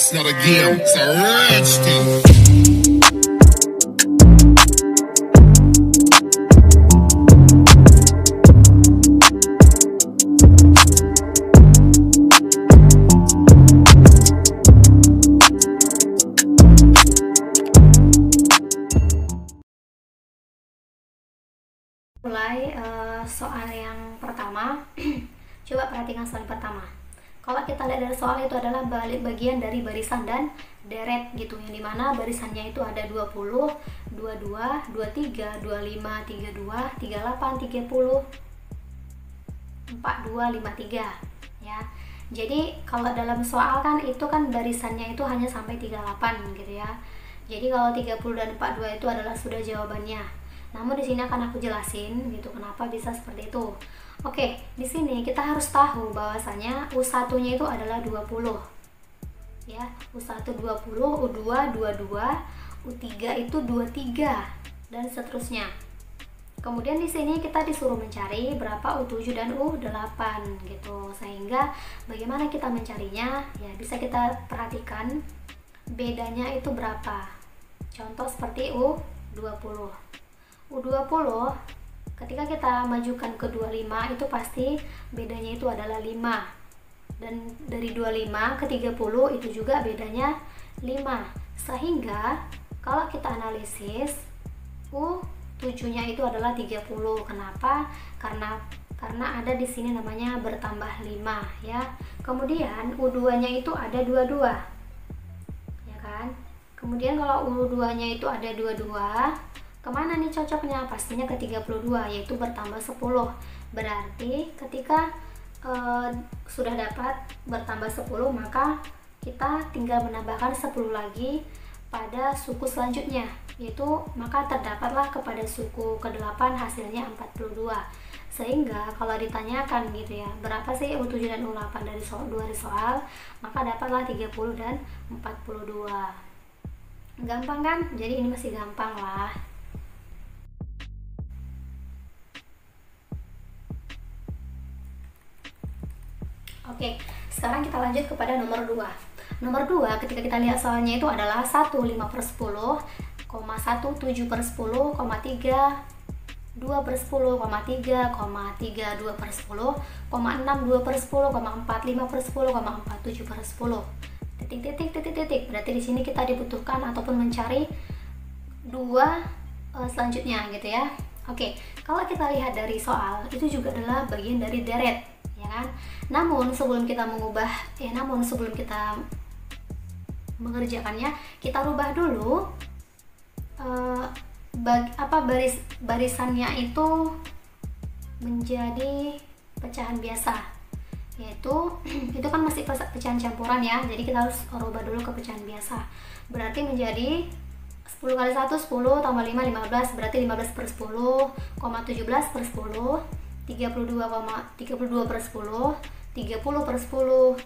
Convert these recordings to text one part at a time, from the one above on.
It's not a game, it's a rich thing. Mulai soal yang pertama. Coba perhatikan soal pertama. Kalau kita lihat dari soal itu adalah bagian dari barisan dan deret gitu, yang dimana barisannya itu ada 20, 22, 23, 25, 32, 38, 30, 42, 53 ya. Jadi kalau dalam soal kan itu kan barisannya itu hanya sampai 38 gitu ya. Jadi kalau 30 dan 42 itu adalah sudah jawabannya. Namun di sini akan aku jelasin gitu kenapa bisa seperti itu. Oke, di sini kita harus tahu bahwasanya U1-nya itu adalah 20. Ya, U1 20, U2 22, U3 itu 23 dan seterusnya. Kemudian di sini kita disuruh mencari berapa U7 dan U8 gitu. Sehingga bagaimana kita mencarinya? Ya, bisa kita perhatikan bedanya itu berapa. Contoh seperti U20. U20 ketika kita majukan ke 25 itu pasti bedanya itu adalah 5. Dan dari 25 ke 30 itu juga bedanya 5. Sehingga kalau kita analisis U7-nya itu adalah 30. Kenapa? Karena ada di sini namanya bertambah 5 ya. Kemudian U2-nya itu ada 22. Ya kan? Kemudian kalau U2-nya itu ada 22, kemana nih cocoknya? Pastinya ke 32, yaitu bertambah 10. Berarti ketika sudah dapat bertambah 10, maka kita tinggal menambahkan 10 lagi pada suku selanjutnya, yaitu maka terdapatlah kepada suku ke-8 hasilnya 42. Sehingga kalau ditanyakan gitu ya, berapa sih U7 dan U8 dari soal, maka dapatlah 30 dan 42. Gampang kan? Jadi ini masih gampang lah. Oke, sekarang kita lanjut kepada nomor 2. Nomor 2, ketika kita lihat soalnya itu adalah 1, 5 per 10, 1, 7 per 10, 3, 2 per 10, 3, 3, 2 per 10, 6, 2 per 10, 4, 5 per 10, 4, 7 per 10. Titik. Berarti di sini kita dibutuhkan ataupun mencari 2 selanjutnya gitu ya. Oke, kalau kita lihat dari soal, itu juga adalah bagian dari deret. Ya kan? Namun sebelum kita mengerjakannya, kita rubah dulu barisannya itu menjadi pecahan biasa, yaitu itu kan masih pecahan campuran ya, jadi kita harus rubah dulu ke pecahan biasa. Berarti menjadi 10 kali 1 10 tambah 5 15, berarti 15 per 10, 17 per 10, 32 per 10, 30 per 10,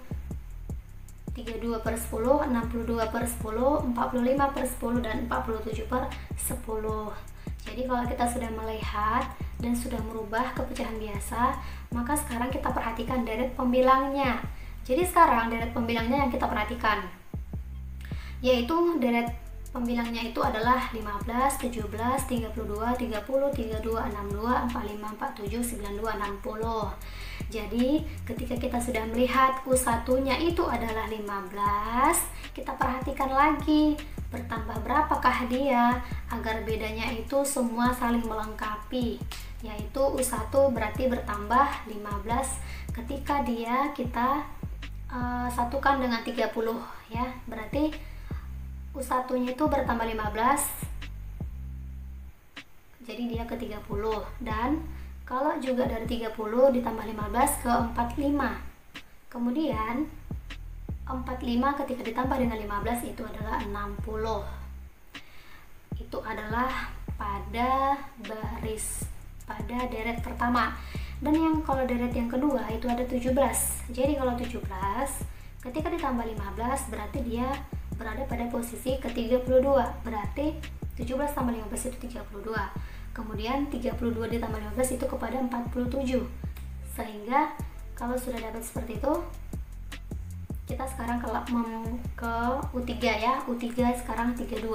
32 per 10, 62 per 10, 45 per 10, dan 47 per 10. Jadi kalau kita sudah melihat dan sudah merubah ke pecahan biasa, maka sekarang kita perhatikan deret pembilangnya. Jadi sekarang deret pembilangnya yang kita perhatikan, yaitu deret pembilangnya itu adalah 15, 17, 32, 30, 32, 62, 45, 47, 92, 60. Jadi ketika kita sudah melihat U1-nya itu adalah 15, kita perhatikan lagi bertambah berapakah dia agar bedanya itu semua saling melengkapi, yaitu U1 berarti bertambah 15 ketika kita satukan dengan 30 ya. Berarti U1-nya itu bertambah 15, jadi dia ke 30. Dan kalau juga dari 30 ditambah 15 ke 45. Kemudian 45 ketika ditambah dengan 15 itu adalah 60. Itu adalah pada deret pertama. Dan yang kalau deret yang kedua itu ada 17. Jadi kalau 17 ketika ditambah 15 berarti dia berada pada posisi ke-32. Berarti 17 tambah 15 itu 32. Kemudian 32 ditambah 15 itu kepada 47. Sehingga kalau sudah dapat seperti itu, kita sekarang ke U3 ya. U3 sekarang 32.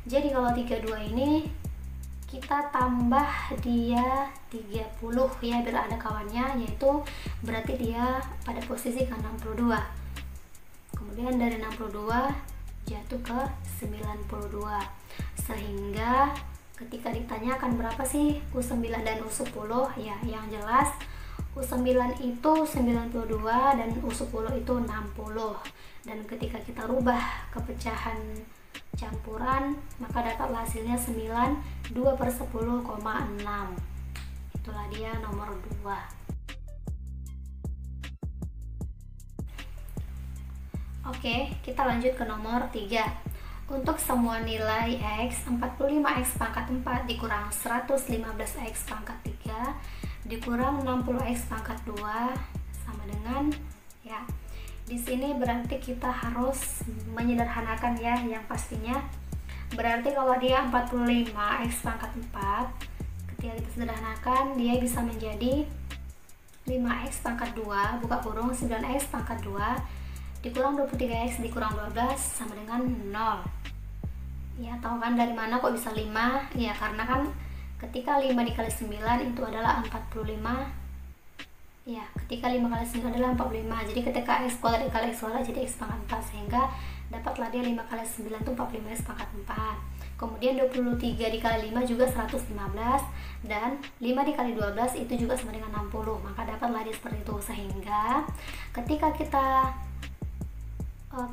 Jadi kalau 32 ini kita tambah dia 30 ya, biar ada kawannya, yaitu berarti dia pada posisi ke 62. Kemudian dari 62 jatuh ke 92. Sehingga ketika ditanyakan berapa sih U9 dan U10, ya yang jelas U9 itu 92 dan U10 itu 60. Dan ketika kita rubah ke pecahan campuran, maka dapatlah hasilnya 9, 2/10,6. Itulah dia nomor 2. Oke, kita lanjut ke nomor 3. Untuk semua nilai X, 45X pangkat 4 dikurang 115X pangkat 3 dikurang 60X pangkat 2 sama dengan, ya, di sini berarti kita harus menyederhanakan ya, yang pastinya. Berarti kalau dia 45X pangkat 4, ketika kita sederhanakan, dia bisa menjadi 5X pangkat 2, buka kurung, 9X pangkat 2 dikurang 23X dikurang 12 sama dengan 0. Ya, tahu kan dari mana kok bisa 5? Ya, karena kan ketika 5 dikali 9 itu adalah 45. Ya, ketika 5 kali 9 adalah 45. Jadi ketika X kuadrat dikali X kuadrat jadi X pangkat 4, sehingga dapatlah dia 5 kali 9 itu 45X pangkat 4. Kemudian 23 dikali 5 juga 115, dan 5 dikali 12 itu juga sama dengan 60. Maka dapatlah dia seperti itu. Sehingga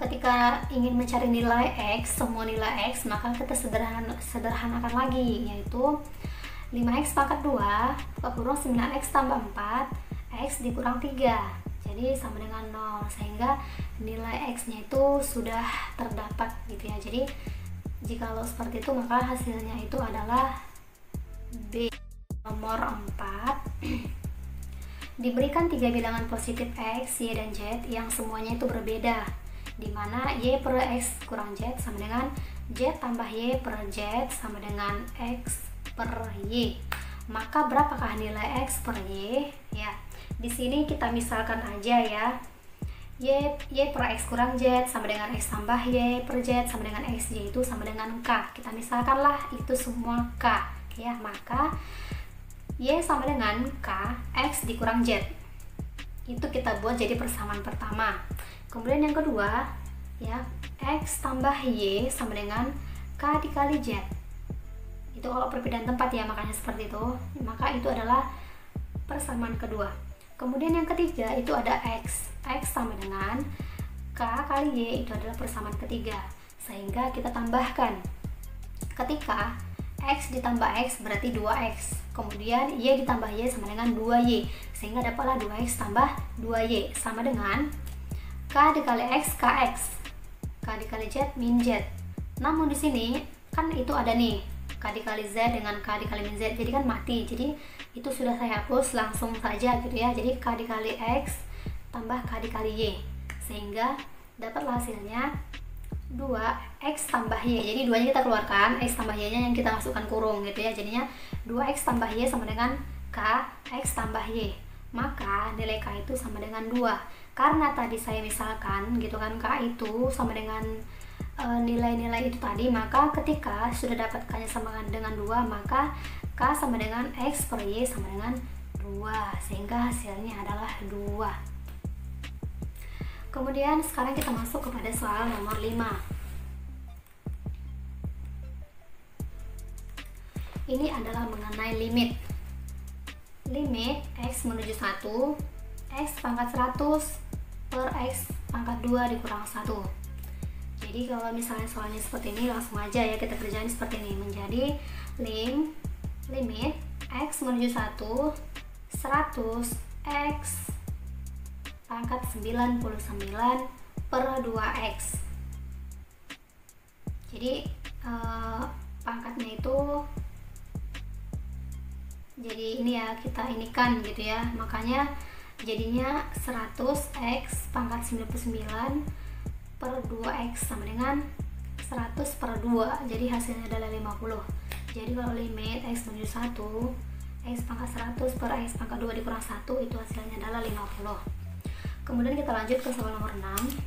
ketika ingin mencari nilai X, semua nilai X, maka kita sederhanakan lagi, yaitu 5X pangkat 2 buka kurung 9X tambah 4 X dikurang 3, jadi sama dengan 0. Sehingga nilai X nya itu sudah terdapat gitu ya. Jadi jikalau seperti itu, maka hasilnya itu adalah B. Nomor 4. Diberikan 3 bilangan positif X, Y, dan Z yang semuanya itu berbeda, di mana Y per X kurang Z sama dengan Z tambah Y per Z sama dengan X per Y. Maka berapakah nilai X per Y? Ya, di sini kita misalkan aja ya, Y per X kurang Z sama dengan X tambah Y per Z sama dengan XY itu sama dengan K. Kita misalkanlah itu semua K ya, maka Y sama dengan K, X dikurang Z. Itu kita buat jadi persamaan pertama. Kemudian yang kedua, ya, X tambah Y sama dengan K dikali Z. Itu kalau perbedaan tempat ya, makanya seperti itu. Maka itu adalah persamaan kedua. Kemudian yang ketiga itu ada X sama dengan K kali Y, itu adalah persamaan ketiga. Sehingga kita tambahkan. Ketika X ditambah X berarti 2X. Kemudian Y ditambah Y sama dengan 2Y. Sehingga dapatlah 2X tambah 2Y sama dengan K dikali X, KX. K dikali Z, min Z. Namun di sini kan itu ada nih K dikali Z dengan K dikali min Z, jadi kan mati. Jadi itu sudah saya hapus langsung saja gitu ya. Jadi K dikali X tambah K dikali Y, sehingga dapatlah hasilnya 2X tambah Y. Jadi 2-nya kita keluarkan, X tambah Y-nya yang kita masukkan kurung gitu ya. Jadinya 2X tambah Y sama dengan K X tambah Y. Maka nilai K itu sama dengan 2. Karena tadi saya misalkan gitu kan, K itu sama dengan nilai-nilai itu tadi, maka ketika sudah dapat K-nya sama dengan 2, maka K sama dengan X per Y sama dengan 2, sehingga hasilnya adalah 2. Kemudian sekarang kita masuk kepada soal nomor 5. Ini adalah mengenai limit. Limit X menuju 1, X pangkat 100 per X pangkat 2 dikurang 1. Jadi kalau misalnya soalnya seperti ini, langsung aja ya kita kerjain seperti ini. Menjadi limit X menuju 1, 100 X pangkat 99 per 2X. Jadi pangkatnya itu jadi ini ya, kita inikan gitu ya. Makanya jadinya 100X pangkat 99 per 2X sama dengan 100 per 2. Jadi hasilnya adalah 50. Jadi kalau limit X menuju 1, X pangkat 100 per X pangkat 2 dikurang 1, itu hasilnya adalah 50. Kemudian kita lanjut ke soal nomor 6.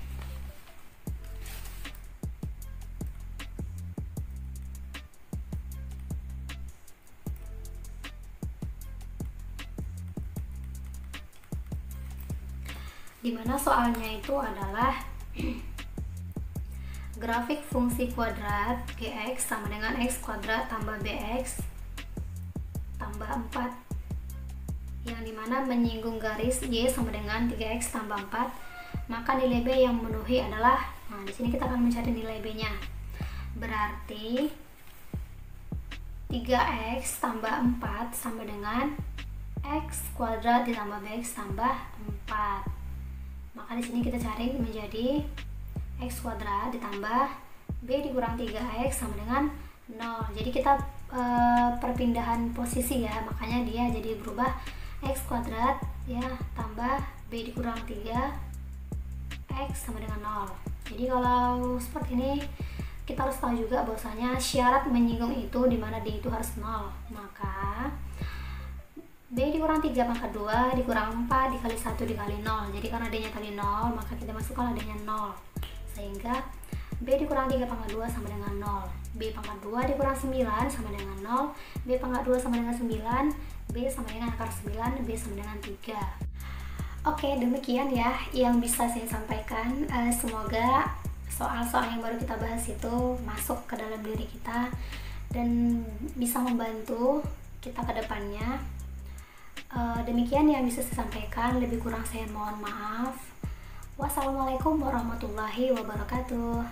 dimana soalnya itu adalah grafik fungsi kuadrat gx sama dengan x kuadrat tambah bx tambah 4, yang dimana menyinggung garis y sama dengan 3x tambah 4, maka nilai b yang memenuhi adalah, nah di sini kita akan mencari nilai b nya, berarti 3x tambah 4 sama dengan x kuadrat ditambah bx tambah 4. Maka di sini kita cari menjadi x kuadrat ditambah b dikurang 3x sama dengan 0. Jadi kita perpindahan posisi ya, makanya dia jadi berubah x kuadrat ya tambah b dikurang 3x sama dengan 0. Jadi kalau seperti ini kita harus tahu juga bahwasanya syarat menyinggung itu dimana d itu harus 0. Maka b dikurang 3 pangkat 2 dikurang 4 dikali 1 dikali 0. Jadi karena d nya tadi 0, maka kita masukkan d nya 0, sehingga b dikurang 3 pangkat 2 sama dengan 0, b pangkat 2 dikurang 9 sama dengan 0, b pangkat 2 sama dengan 9, b sama dengan akar 9, b sama dengan 3. Oke, demikian ya yang bisa saya sampaikan. Semoga soal-soal yang baru kita bahas itu masuk ke dalam diri kita dan bisa membantu kita ke depannya. Demikian yang bisa saya sampaikan, lebih kurang saya mohon maaf. Wassalamualaikum warahmatullahi wabarakatuh.